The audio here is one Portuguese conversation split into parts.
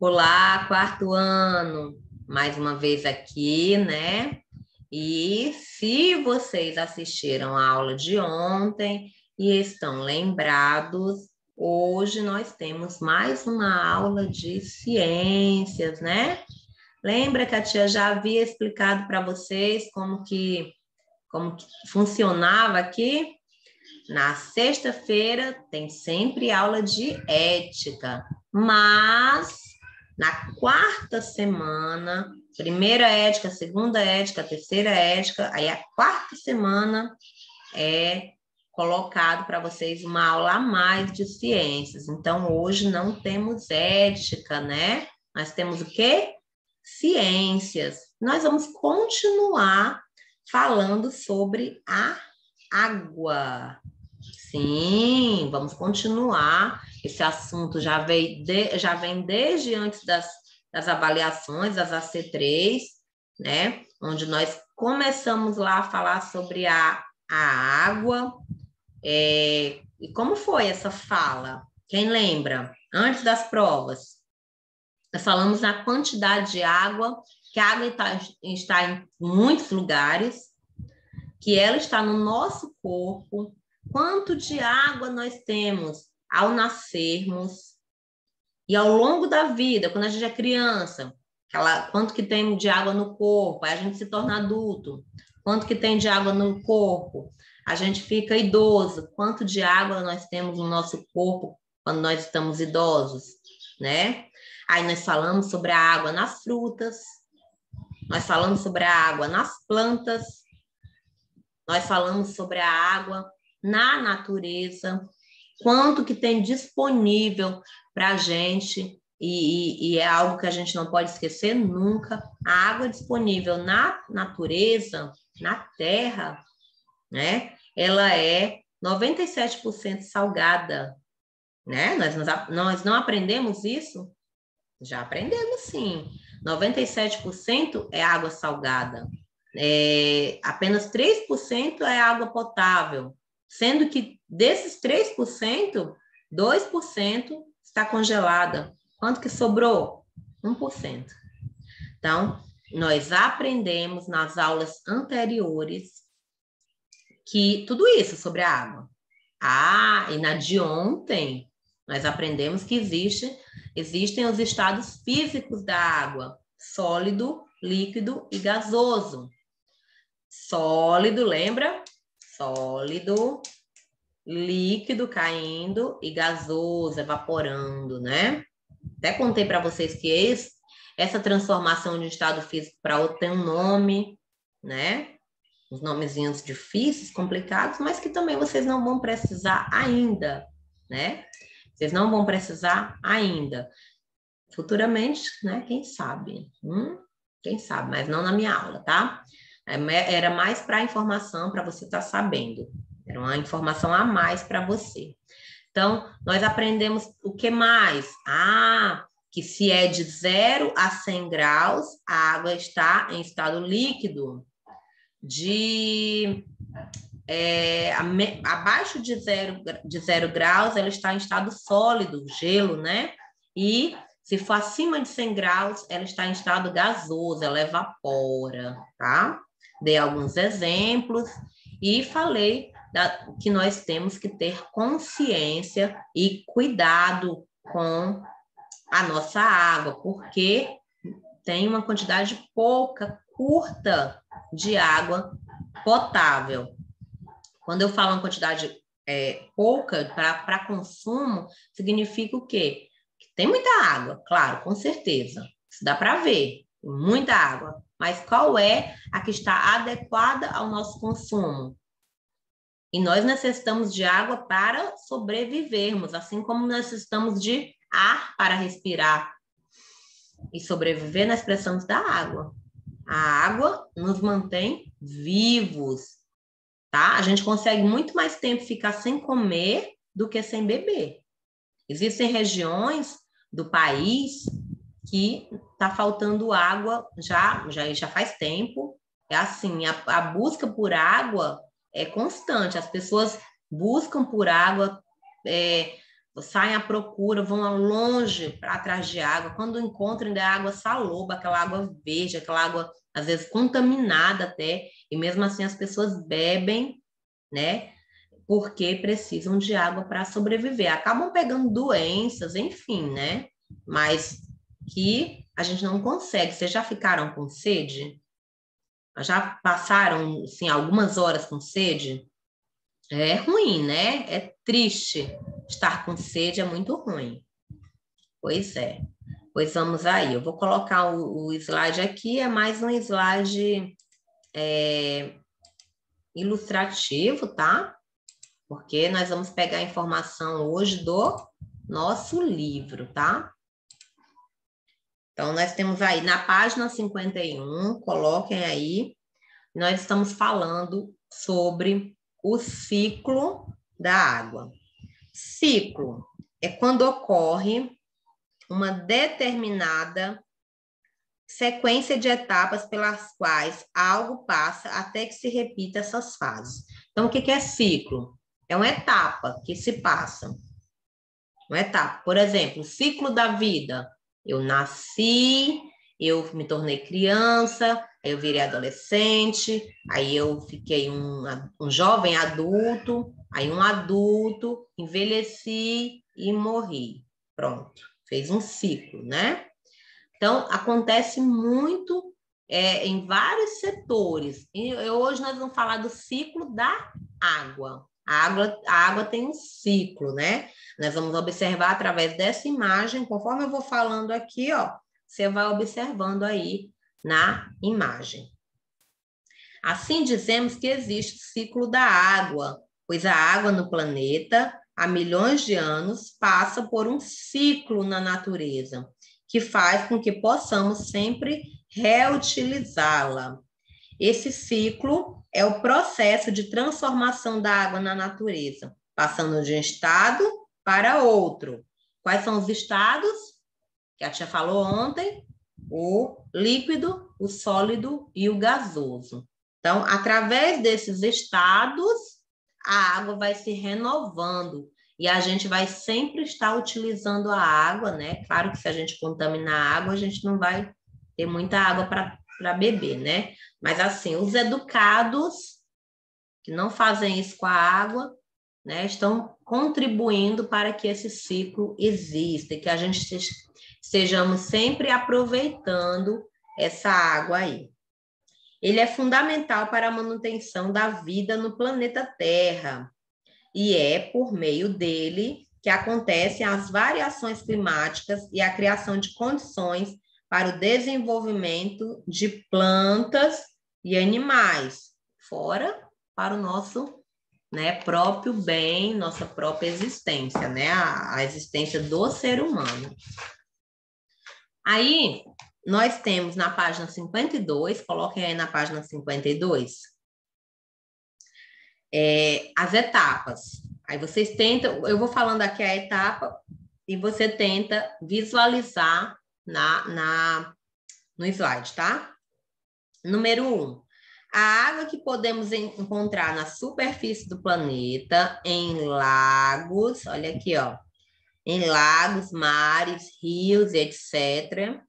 Olá, quarto ano, mais uma vez aqui, né? E se vocês assistiram a aula de ontem e estão lembrados, hoje nós temos mais uma aula de ciências, né? Lembra que a tia já havia explicado para vocês como que funcionava aqui? Na sexta-feira tem sempre aula de ética, mas na quarta semana, primeira ética, segunda ética, terceira ética, aí a quarta semana é colocado para vocês uma aula a mais de ciências. Então, hoje não temos ética, né? Nós temos o quê? Ciências. Nós vamos continuar falando sobre a água. Sim, vamos continuar. Esse assunto já vem desde antes das avaliações, das AC3, né? Onde nós começamos lá a falar sobre a água. E como foi essa fala? Quem lembra? Antes das provas, nós falamos na quantidade de água, que a água está em muitos lugares, que ela está no nosso corpo. Quanto de água nós temos ao nascermos e ao longo da vida, quando a gente é criança, quanto que tem de água no corpo, aí a gente se torna adulto, quanto que tem de água no corpo, a gente fica idoso, quanto de água nós temos no nosso corpo quando nós estamos idosos, né? Aí nós falamos sobre a água nas frutas, nós falamos sobre a água nas plantas, nós falamos sobre a água na natureza, quanto que tem disponível para a gente, e é algo que a gente não pode esquecer nunca, a água disponível na natureza, na terra, né? Ela é 97% salgada, né? Nós não aprendemos isso? Já aprendemos, sim. 97% é água salgada. Apenas 3% é água potável, sendo que desses 3%, 2% está congelada. Quanto que sobrou? 1%. Então, nós aprendemos nas aulas anteriores que tudo isso sobre a água. E na de ontem, nós aprendemos que existem os estados físicos da água: sólido, líquido e gasoso. Sólido, lembra? Sólido, líquido caindo e gasoso evaporando, né? Até contei para vocês que essa transformação de um estado físico para outro tem um nome, né? Uns nomezinhos difíceis, complicados, mas que também vocês não vão precisar ainda, né? Vocês não vão precisar ainda. Futuramente, né? Quem sabe? Quem sabe, mas não na minha aula, tá? Era mais para informação, para você estar sabendo. Era uma informação a mais para você. Então, nós aprendemos o que mais? Que se é de 0 a 100 graus, a água está em estado líquido. Abaixo de zero graus, ela está em estado sólido, gelo, né? E se for acima de 100 graus, ela está em estado gasoso, ela evapora, tá? Dei alguns exemplos e falei que nós temos que ter consciência e cuidado com a nossa água, porque tem uma quantidade curta de água potável. Quando eu falo uma quantidade pouca para consumo, significa o quê? Que tem muita água, claro, com certeza. Isso dá para ver, muita água. Mas qual é a que está adequada ao nosso consumo? E nós necessitamos de água para sobrevivermos, assim como necessitamos de ar para respirar. E sobreviver, nós precisamos da água. A água nos mantém vivos, tá? A gente consegue muito mais tempo ficar sem comer do que sem beber. Existem regiões do país que está faltando água já faz tempo. É assim, a busca por água é constante. As pessoas buscam por água. saem à procura, vão longe para atrás de água. Quando encontram, ainda é água saloba, aquela água verde, aquela água, às vezes, contaminada até. E mesmo assim as pessoas bebem, né? Porque precisam de água para sobreviver. Acabam pegando doenças, enfim, né? Mas que a gente não consegue. Vocês já ficaram com sede? Já passaram, assim, algumas horas com sede? É ruim, né? É triste. Estar com sede é muito ruim. Pois é. Pois vamos aí. Eu vou colocar o slide aqui, é mais um slide ilustrativo, tá? Porque nós vamos pegar a informação hoje do nosso livro, tá? Então, nós temos aí na página 51, coloquem aí, nós estamos falando sobre o ciclo da água. Ciclo é quando ocorre uma determinada sequência de etapas pelas quais algo passa até que se repita essas fases. Então, o que é ciclo? É uma etapa que se passa. Uma etapa. Por exemplo, o ciclo da vida. Eu nasci, eu me tornei criança, aí eu virei adolescente, aí eu fiquei um jovem adulto, aí um adulto, envelheci e morri. Pronto, fez um ciclo, né? Então, acontece muito em vários setores. E hoje nós vamos falar do ciclo da água. A água tem um ciclo, né? Nós vamos observar através dessa imagem, conforme eu vou falando aqui, ó, você vai observando aí na imagem. Assim dizemos que existe o ciclo da água, pois a água no planeta, há milhões de anos, passa por um ciclo na natureza, que faz com que possamos sempre reutilizá-la. Esse ciclo é o processo de transformação da água na natureza, passando de um estado para outro. Quais são os estados? Que a tia falou ontem: o líquido, o sólido e o gasoso. Então, através desses estados, a água vai se renovando e a gente vai sempre estar utilizando a água, né? Claro que se a gente contaminar a água, a gente não vai ter muita água para beber, né? Mas assim, os educados que não fazem isso com a água, né, estão contribuindo para que esse ciclo exista e que a gente estejamos sempre aproveitando essa água aí. Ele é fundamental para a manutenção da vida no planeta Terra e é por meio dele que acontecem as variações climáticas e a criação de condições para o desenvolvimento de plantas e animais, fora para o nosso, né, próprio bem, nossa própria existência, né, a existência do ser humano. Aí, nós temos na página 52, coloquem aí na página 52, as etapas. Aí vocês tentam, eu vou falando aqui a etapa e você tenta visualizar no slide, tá? Número 1. A água que podemos encontrar na superfície do planeta, em lagos, olha aqui, ó, em lagos, mares, rios, etc.,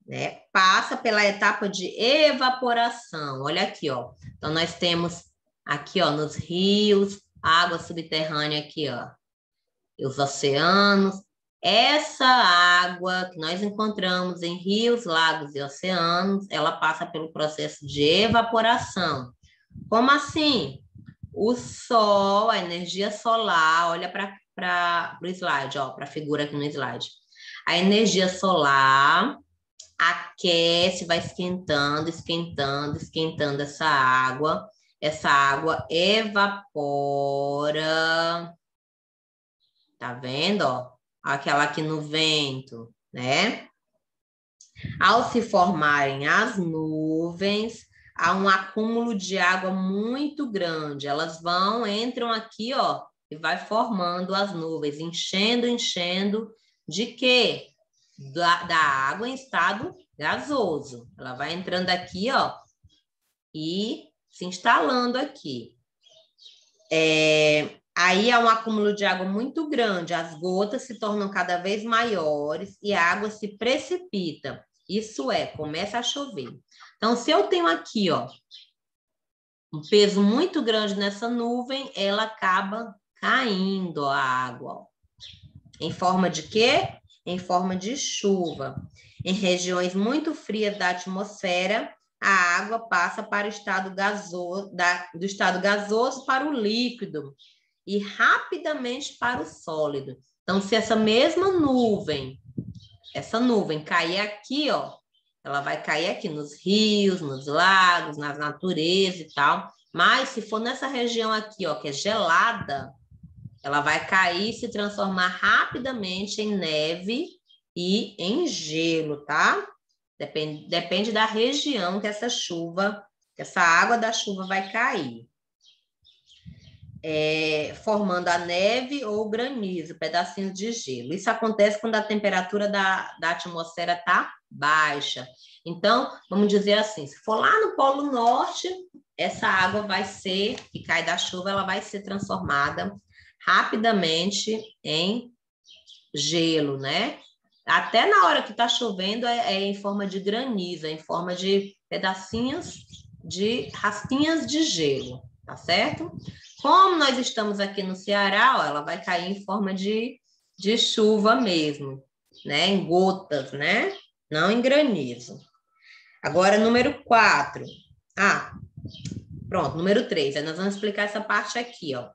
né, passa pela etapa de evaporação. Olha aqui, ó. Então, nós temos aqui, ó, nos rios, água subterrânea aqui, ó, e os oceanos. Essa água que nós encontramos em rios, lagos e oceanos, ela passa pelo processo de evaporação. Como assim? O sol, a energia solar, olha para o slide, ó, para a figura aqui no slide. A energia solar aquece, vai esquentando, esquentando, esquentando essa água. Essa água evapora. Tá vendo, ó? Aquela aqui no vento, né? Ao se formarem as nuvens, há um acúmulo de água muito grande. Elas entram aqui, ó, e vai formando as nuvens, enchendo, enchendo de quê? Da água em estado gasoso. Ela vai entrando aqui, ó, e se instalando aqui. Aí há um acúmulo de água muito grande, as gotas se tornam cada vez maiores e a água se precipita. Isso é, começa a chover. Então, se eu tenho aqui, ó, um peso muito grande nessa nuvem, ela acaba caindo a água, ó. Em forma de quê? Em forma de chuva. Em regiões muito frias da atmosfera, a água passa para o estado gasoso, do estado gasoso para o líquido e rapidamente para o sólido. Então, se essa nuvem cair aqui, ó, ela vai cair aqui nos rios, nos lagos, nas naturezas e tal. Mas se for nessa região aqui, ó, que é gelada, ela vai cair e se transformar rapidamente em neve e em gelo, tá? Depende da região que essa água da chuva vai cair. Formando a neve ou granizo, pedacinhos de gelo. Isso acontece quando a temperatura da atmosfera está baixa. Então, vamos dizer assim, se for lá no Polo Norte, essa água que cai da chuva, ela vai ser transformada rapidamente em gelo, né? Até na hora que está chovendo é em forma de granizo, é em forma de pedacinhos de raspinhas de gelo, tá certo? Como nós estamos aqui no Ceará, ó, ela vai cair em forma de chuva mesmo, né? Em gotas, né? Não em granizo. Agora, número 4. Pronto, número 3. Nós vamos explicar essa parte aqui, ó.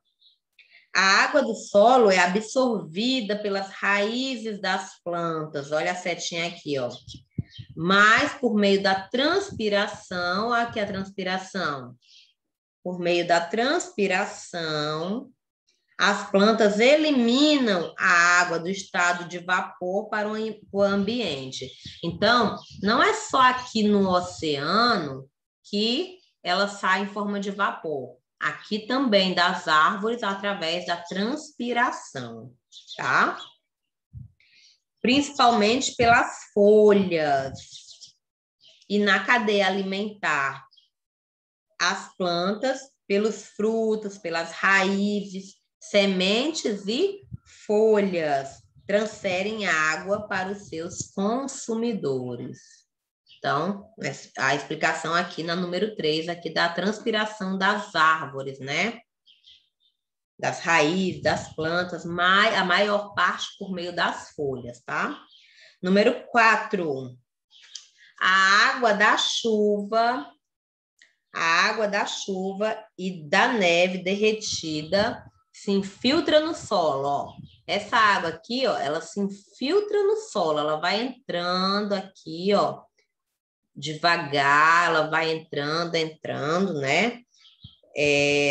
A água do solo é absorvida pelas raízes das plantas. Olha a setinha aqui, ó. Mas por meio da transpiração, aqui a transpiração. Por meio da transpiração, as plantas eliminam a água do estado de vapor para o ambiente. Então, não é só aqui no oceano que ela sai em forma de vapor. Aqui também das árvores através da transpiração, tá? Principalmente pelas folhas e na cadeia alimentar. As plantas, pelos frutos, pelas raízes, sementes e folhas, transferem água para os seus consumidores. Então, a explicação aqui na número 3, aqui da transpiração das árvores, né? Das raízes, das plantas, a maior parte por meio das folhas, tá? Número 4, a água da chuva e da neve derretida se infiltra no solo, ó. Essa água aqui, ó, ela se infiltra no solo, ela vai entrando aqui, ó, devagar, ela vai entrando, né?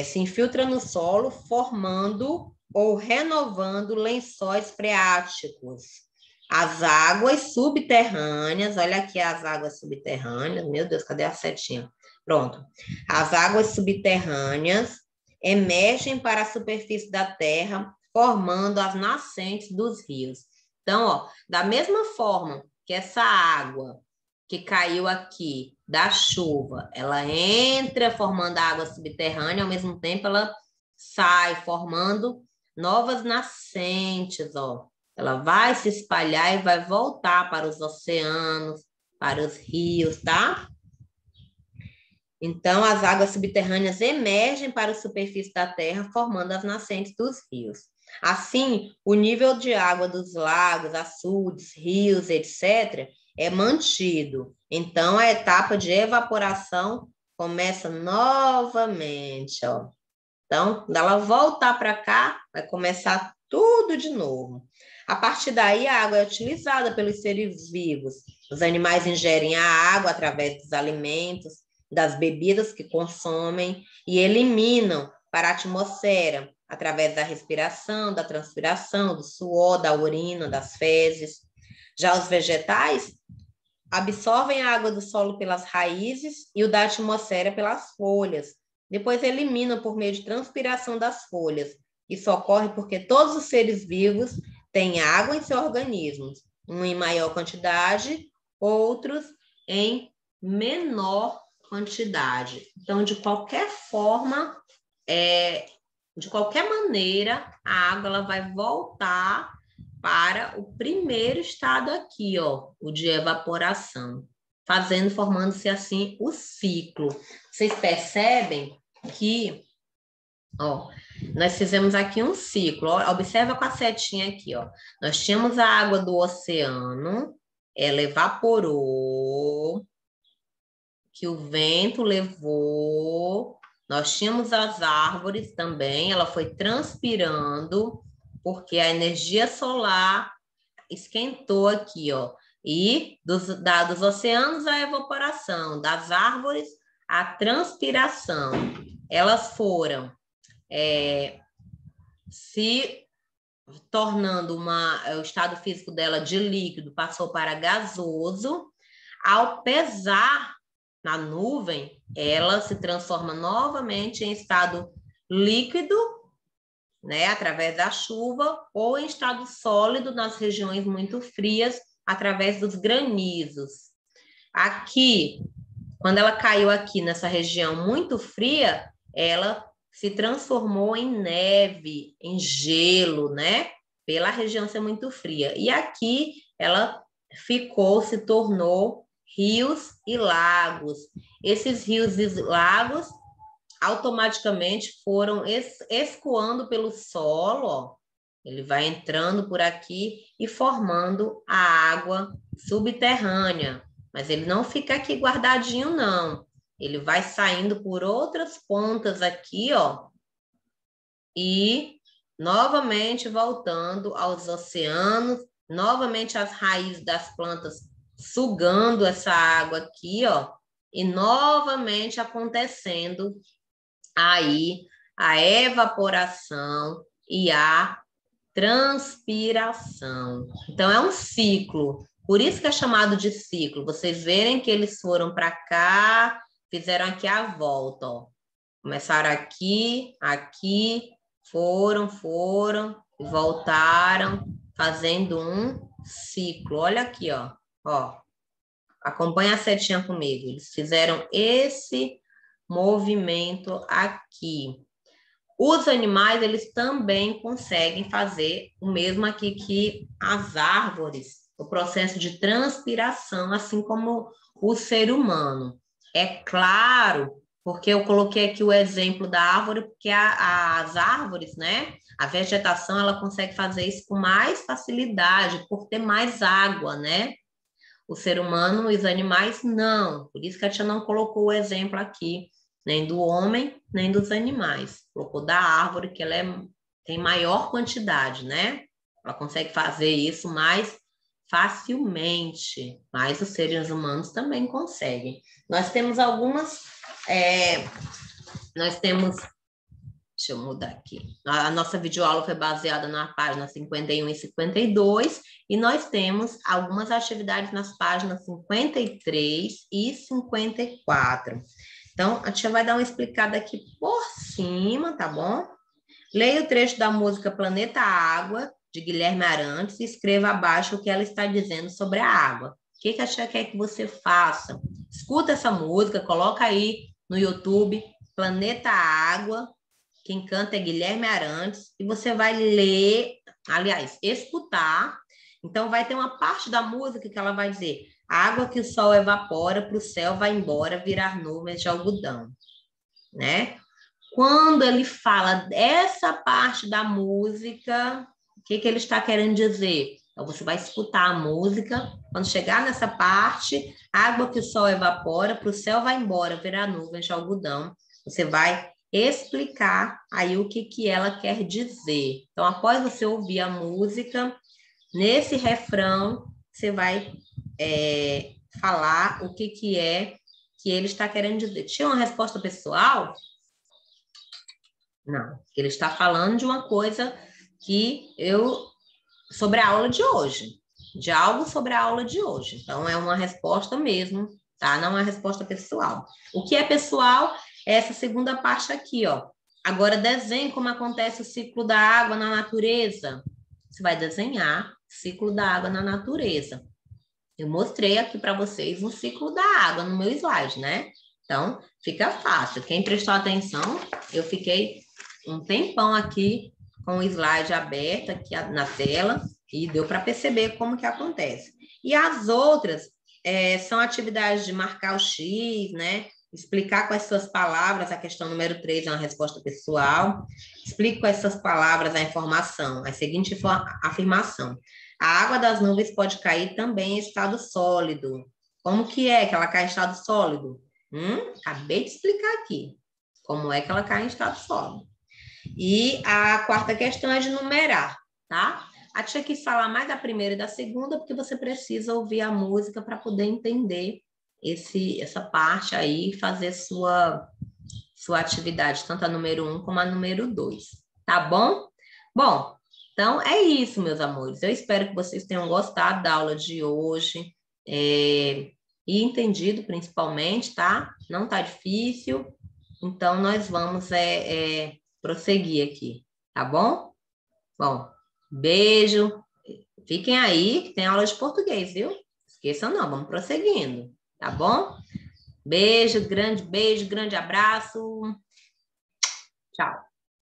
Se infiltra no solo, formando ou renovando lençóis freáticos. As águas subterrâneas, olha aqui as águas subterrâneas, meu Deus, cadê a setinha? Pronto. As águas subterrâneas emergem para a superfície da terra, formando as nascentes dos rios. Então, ó, da mesma forma que essa água que caiu aqui da chuva, ela entra formando a água subterrânea, ao mesmo tempo ela sai formando novas nascentes, ó. Ela vai se espalhar e vai voltar para os oceanos, para os rios, tá? Então, as águas subterrâneas emergem para a superfície da terra, formando as nascentes dos rios. Assim, o nível de água dos lagos, açudes, rios, etc., é mantido. Então, a etapa de evaporação começa novamente, ó. Então, quando ela voltar para cá, vai começar tudo de novo. A partir daí, a água é utilizada pelos seres vivos. Os animais ingerem a água através dos alimentos, das bebidas que consomem e eliminam para a atmosfera através da respiração, da transpiração, do suor, da urina, das fezes. Já os vegetais absorvem a água do solo pelas raízes e o da atmosfera pelas folhas. Depois eliminam por meio de transpiração das folhas. Isso ocorre porque todos os seres vivos têm água em seu organismo, um em maior quantidade, outros em menor quantidade. Então, de qualquer forma, de qualquer maneira, a água ela vai voltar para o primeiro estado aqui, ó, o de evaporação, formando-se assim o ciclo. Vocês percebem que, ó, nós fizemos aqui um ciclo, ó, observa com a setinha aqui, ó. Nós tínhamos a água do oceano, ela evaporou, que o vento levou. Nós tínhamos as árvores também, ela foi transpirando, porque a energia solar esquentou aqui, ó. E dos oceanos a evaporação, das árvores a transpiração. Elas foram se tornando o estado físico dela de líquido, passou para gasoso. Ao pesar na nuvem, ela se transforma novamente em estado líquido, né, através da chuva, ou em estado sólido nas regiões muito frias, através dos granizos. Aqui, quando ela caiu aqui nessa região muito fria, ela se transformou em neve, em gelo, né? Pela região ser muito fria. E aqui ela se tornou rios e lagos. Esses rios e lagos automaticamente foram escoando pelo solo, ó. Ele vai entrando por aqui e formando a água subterrânea. Mas ele não fica aqui guardadinho, não. Ele vai saindo por outras pontas aqui, ó. E novamente voltando aos oceanos, novamente as raízes das plantas sugando essa água aqui, ó. E novamente acontecendo aí a evaporação e a transpiração. Então, é um ciclo. Por isso que é chamado de ciclo. Vocês verem que eles foram para cá, fizeram aqui a volta, ó. Começaram aqui, aqui, foram, e voltaram, fazendo um ciclo. Olha aqui, ó. Ó. Acompanha a setinha comigo. Eles fizeram esse movimento aqui. Os animais, eles também conseguem fazer o mesmo aqui que as árvores, o processo de transpiração, assim como o ser humano. É claro, porque eu coloquei aqui o exemplo da árvore, porque as árvores, né? A vegetação, ela consegue fazer isso com mais facilidade, por ter mais água, né? O ser humano e os animais, não. Por isso que a tia não colocou o exemplo aqui, nem do homem, nem dos animais. Colocou da árvore, que ela tem maior quantidade, né? Ela consegue fazer isso mais facilmente, mas os seres humanos também conseguem. Nós temos deixa eu mudar aqui. A nossa videoaula foi baseada na página 51 e 52, e nós temos algumas atividades nas páginas 53 e 54. Então, a tia vai dar uma explicada aqui por cima, tá bom? Leia o trecho da música Planeta Água, de Guilherme Arantes, e escreva abaixo o que ela está dizendo sobre a água. O que a tia quer que você faça? Escuta essa música, coloca aí no YouTube, Planeta Água. Quem canta é Guilherme Arantes, e você vai ler, aliás, escutar. Então, vai ter uma parte da música que ela vai dizer: a água que o sol evapora para o céu vai embora virar nuvens de algodão, né? Quando ele fala dessa parte da música, o que ele está querendo dizer? Então, você vai escutar a música, quando chegar nessa parte, água que o sol evapora para o céu vai embora virar nuvens de algodão. Você vai explicar aí o que ela quer dizer. Então, após você ouvir a música, nesse refrão, você vai falar o que é que ele está querendo dizer. Tinha uma resposta pessoal? Não. Ele está falando de uma coisa sobre a aula de hoje. De algo sobre a aula de hoje. Então, é uma resposta mesmo, tá? Não é uma resposta pessoal. O que é pessoal é essa segunda parte aqui, ó. Agora, desenhe como acontece o ciclo da água na natureza. Você vai desenhar o ciclo da água na natureza. Eu mostrei aqui para vocês o ciclo da água no meu slide, né? Então, fica fácil. Quem prestou atenção, eu fiquei um tempão aqui com o slide aberto aqui na tela e deu para perceber como que acontece. E as outras são atividades de marcar o X, né? Explicar com as suas palavras, a questão número 3 é uma resposta pessoal. Explique com as suas palavras a informação, a seguinte afirmação. A água das nuvens pode cair também em estado sólido. Como que ela cai em estado sólido? Acabei de explicar aqui. Como é que ela cai em estado sólido. E a quarta questão é de numerar, tá? A tia quis falar mais da primeira e da segunda, porque você precisa ouvir a música para poder entender essa parte aí e fazer sua atividade, tanto a número 1 como a número 2, tá bom? Bom, então é isso, meus amores. Eu espero que vocês tenham gostado da aula de hoje e entendido principalmente, tá? Não tá difícil, então nós vamos prosseguir aqui, tá bom? Bom, beijo. Fiquem aí, que tem aula de português, viu? Esqueçam não, vamos prosseguindo, tá bom? Beijo, grande abraço. Tchau.